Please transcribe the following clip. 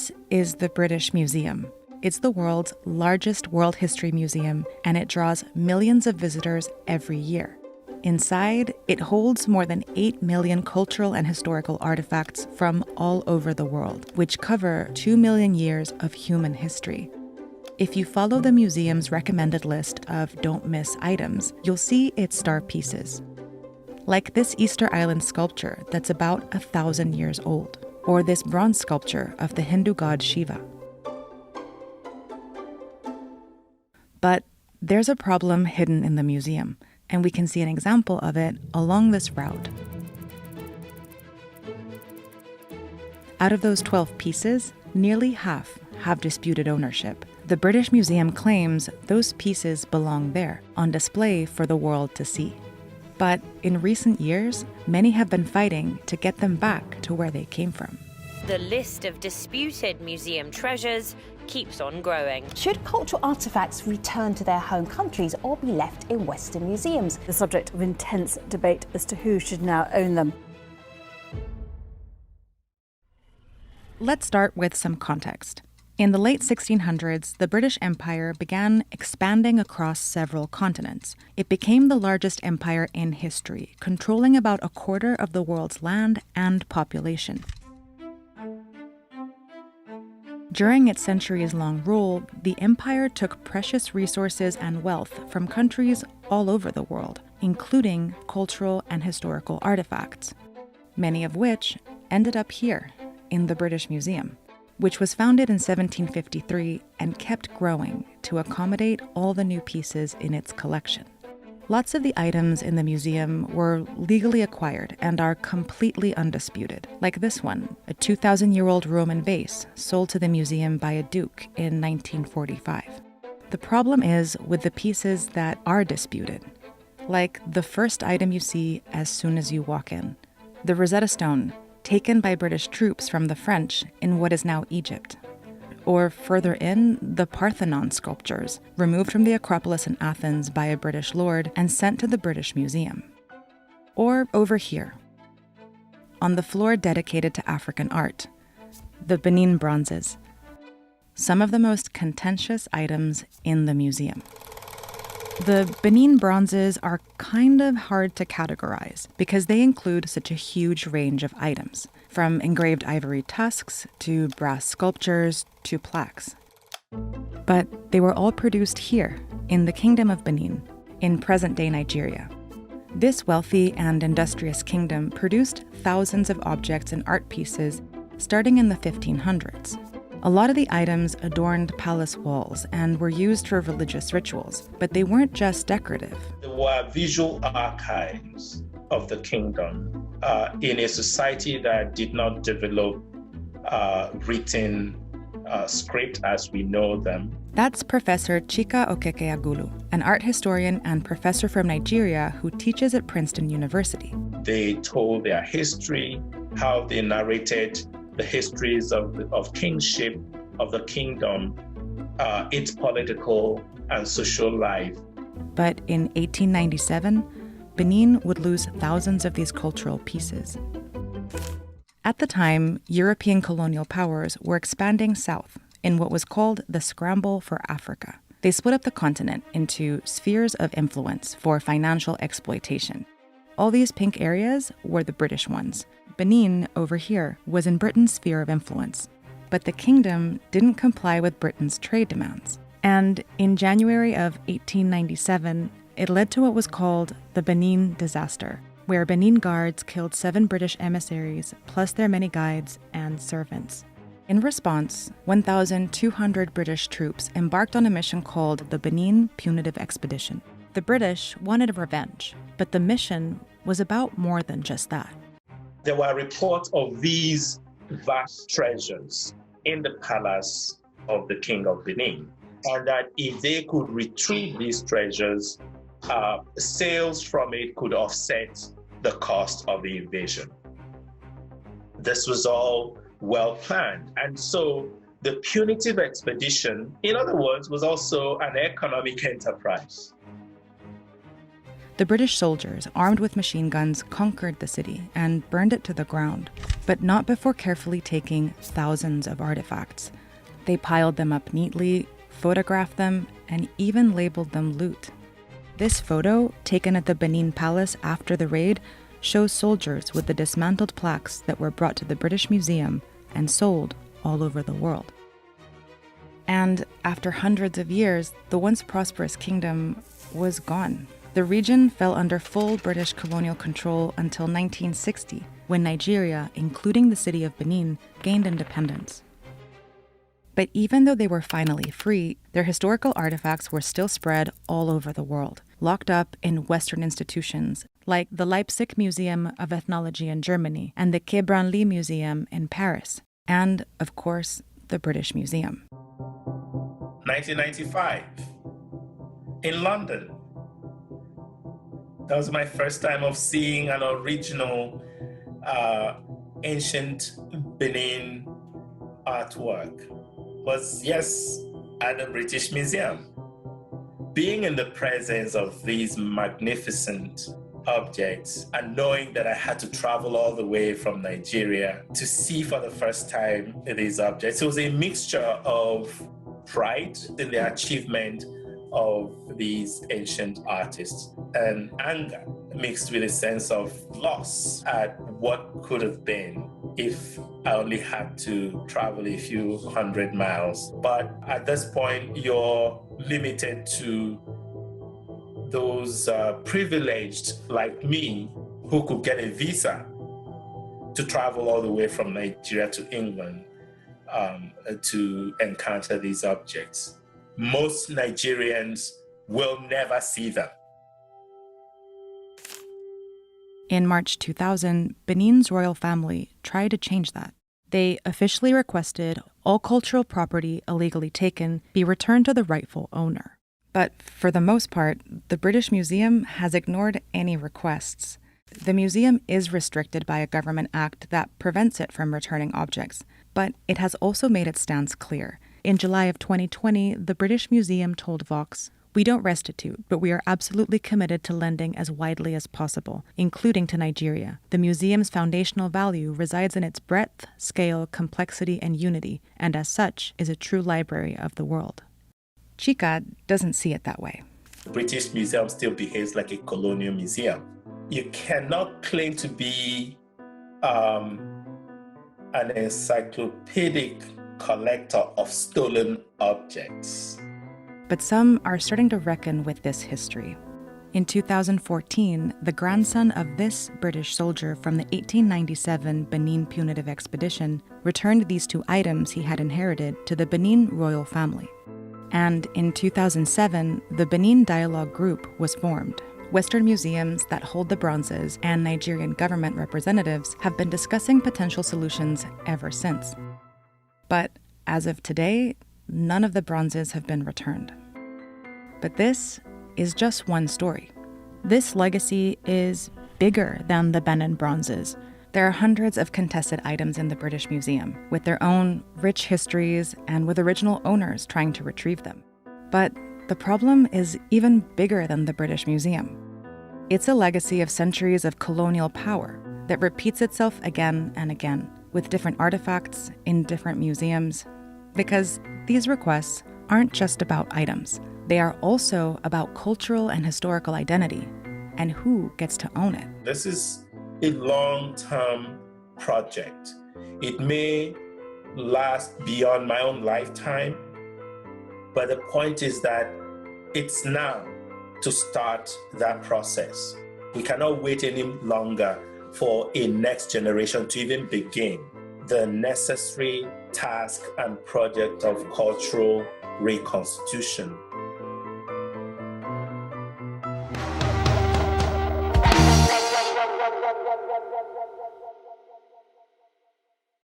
This is the British Museum. It's the world's largest world history museum, and it draws millions of visitors every year. Inside, it holds more than 8 million cultural and historical artifacts from all over the world, which cover 2 million years of human history. If you follow the museum's recommended list of don't miss items, you'll see its star pieces. Like this Easter Island sculpture that's about 1,000 years old, or this bronze sculpture of the Hindu god Shiva. But there's a problem hidden in the museum, and we can see an example of it along this route. Out of those 12 pieces, nearly half have disputed ownership. The British Museum claims those pieces belong there, on display for the world to see. But in recent years, many have been fighting to get them back to where they came from. The list of disputed museum treasures keeps on growing. Should cultural artefacts return to their home countries or be left in Western museums? The subject of intense debate as to who should now own them. Let's start with some context. In the late 1600s, the British Empire began expanding across several continents. It became the largest empire in history, controlling about a quarter of the world's land and population. During its centuries-long rule, the empire took precious resources and wealth from countries all over the world, including cultural and historical artifacts, many of which ended up here in the British Museum, which was founded in 1753 and kept growing to accommodate all the new pieces in its collection. Lots of the items in the museum were legally acquired and are completely undisputed, like this one, a 2,000-year-old Roman vase sold to the museum by a duke in 1945. The problem is with the pieces that are disputed, like the first item you see as soon as you walk in, the Rosetta Stone, taken by British troops from the French in what is now Egypt. Or further in, the Parthenon sculptures, removed from the Acropolis in Athens by a British lord and sent to the British Museum. Or over here, on the floor dedicated to African art, the Benin Bronzes, some of the most contentious items in the museum. The Benin Bronzes are kind of hard to categorize because they include such a huge range of items, from engraved ivory tusks to brass sculptures to plaques. But they were all produced here, in the Kingdom of Benin, in present-day Nigeria. This wealthy and industrious kingdom produced thousands of objects and art pieces starting in the 1500s. A lot of the items adorned palace walls and were used for religious rituals, but they weren't just decorative. There were visual archives of the kingdom in a society that did not develop written script as we know them. That's Professor Chika Okeke-Agulu, an art historian and professor from Nigeria who teaches at Princeton University. They told their history, how they narrated the histories of kingship, of the kingdom, its political and social life. But in 1897, Benin would lose thousands of these cultural pieces. At the time, European colonial powers were expanding south in what was called the Scramble for Africa. They split up the continent into spheres of influence for financial exploitation. All these pink areas were the British ones. Benin, over here, was in Britain's sphere of influence. But the kingdom didn't comply with Britain's trade demands. And in January of 1897, it led to what was called the Benin disaster, where Benin guards killed 7 British emissaries, plus their many guides and servants. In response, 1,200 British troops embarked on a mission called the Benin Punitive Expedition. The British wanted revenge, but the mission was about more than just that. There were reports of these vast treasures in the palace of the king of Benin, and that if they could retrieve these treasures, sales from it could offset the cost of the invasion. This was all well planned, and so the punitive expedition, in other words, was also an economic enterprise. The British soldiers, armed with machine guns, conquered the city and burned it to the ground. but not before carefully taking thousands of artifacts. They piled them up neatly, photographed them, and even labeled them loot. This photo, taken at the Benin Palace after the raid, shows soldiers with the dismantled plaques that were brought to the British Museum and sold all over the world. And after hundreds of years, the once prosperous kingdom was gone. The region fell under full British colonial control until 1960, when Nigeria, including the city of Benin, gained independence. But even though they were finally free, their historical artifacts were still spread all over the world, locked up in Western institutions like the Leipzig Museum of Ethnology in Germany and the Quai Branly Museum in Paris, and, of course, the British Museum. 1995, in London. That was my first time of seeing an original ancient Benin artwork. Was, yes, at the British Museum. Being in the presence of these magnificent objects and knowing that I had to travel all the way from Nigeria to see for the first time these objects, it was a mixture of pride in the achievement of these ancient artists and anger mixed with a sense of loss at what could have been if I only had to travel a few hundred miles. But at this point, you're limited to those privileged like me who could get a visa to travel all the way from Nigeria to England to encounter these objects. Most Nigerians will never see them. In March 2000, Benin's royal family tried to change that. They officially requested all cultural property illegally taken be returned to the rightful owner. But for the most part, the British Museum has ignored any requests. The museum is restricted by a government act that prevents it from returning objects, but it has also made its stance clear. In July of 2020, the British Museum told Vox, "We don't restitute, but we are absolutely committed to lending as widely as possible, including to Nigeria. The museum's foundational value resides in its breadth, scale, complexity, and unity, and as such is a true library of the world." Chika doesn't see it that way. The British Museum still behaves like a colonial museum. You cannot claim to be an encyclopedic collector of stolen objects. But some are starting to reckon with this history. In 2014, the grandson of this British soldier from the 1897 Benin Punitive expedition returned these two items he had inherited to the Benin royal family. And in 2007, the Benin Dialogue Group was formed. Western museums that hold the bronzes and Nigerian government representatives have been discussing potential solutions ever since. But as of today, none of the bronzes have been returned. But this is just one story. This legacy is bigger than the Benin Bronzes. There are hundreds of contested items in the British Museum, with their own rich histories and with original owners trying to retrieve them. But the problem is even bigger than the British Museum. It's a legacy of centuries of colonial power that repeats itself again and again, with different artifacts in different museums, because these requests aren't just about items. They are also about cultural and historical identity and who gets to own it. This is a long-term project. It may last beyond my own lifetime, but the point is that it's now to start that process. We cannot wait any longer for a next generation to even begin the necessary task and project of cultural reconstitution.